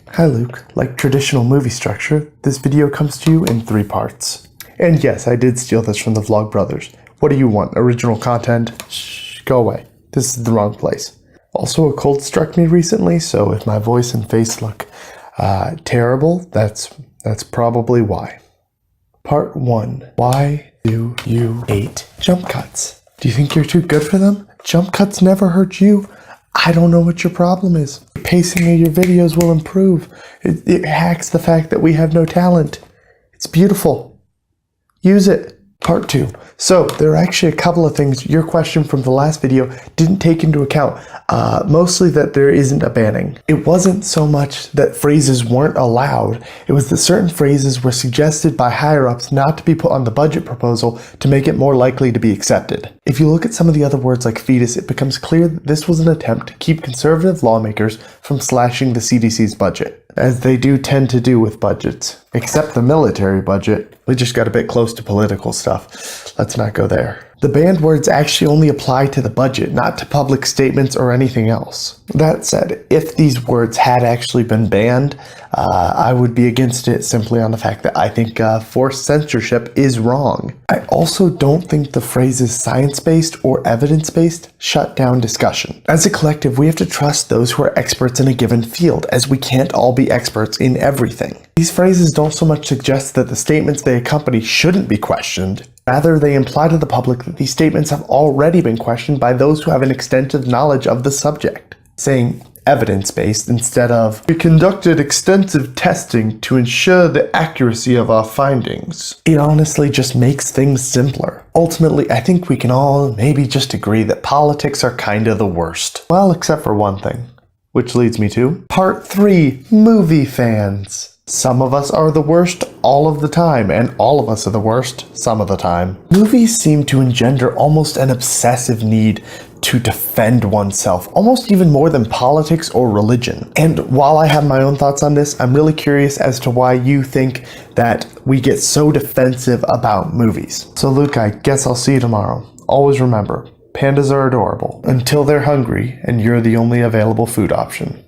Hi Luke, like traditional movie structure, this video comes to you in 3 parts. And yes, I did steal this from the Vlog Brothers. What do you want? Original content? Shh, go away. This is the wrong place. Also, a cold struck me recently, so if my voice and face look terrible, that's probably why. Part 1. Why do you hate jump cuts? Do you think you're too good for them? Jump cuts never hurt you. I don't know what your problem is. The pacing of your videos will improve. It hacks the fact that we have no talent. It's beautiful. Use it. Part 2. So there are actually a couple of things your question from the last video didn't take into account. Mostly that there isn't a banning. It wasn't so much that phrases weren't allowed. It was that certain phrases were suggested by higher-ups not to be put on the budget proposal to make it more likely to be accepted. If you look at some of the other words like fetus, it becomes clear that this was an attempt to keep conservative lawmakers from slashing the CDC's budget, as they do tend to do with budgets. Except the military budget. We just got a bit close to political stuff. Let's not go there. The banned words actually only apply to the budget, not to public statements or anything else. That said, if these words had actually been banned, I would be against it simply on the fact that I think forced censorship is wrong. I also don't think the phrases science-based or evidence-based shut down discussion. As a collective, we have to trust those who are experts in a given field, as we can't all be experts in everything. These phrases don't so much suggest that the statements they accompany shouldn't be questioned. Rather, they imply to the public that these statements have already been questioned by those who have an extensive knowledge of the subject. Saying evidence-based instead of, "We conducted extensive testing to ensure the accuracy of our findings." It honestly just makes things simpler. Ultimately, I think we can all maybe just agree that politics are kinda the worst. Well, except for one thing. Which leads me to Part 3, movie fans. Some of us are the worst all of the time, and all of us are the worst some of the time. Movies seem to engender almost an obsessive need to defend oneself, almost even more than politics or religion. And while I have my own thoughts on this, I'm really curious as to why you think that we get so defensive about movies. So Luke, I guess I'll see you tomorrow. Always remember, pandas are adorable until they're hungry and you're the only available food option.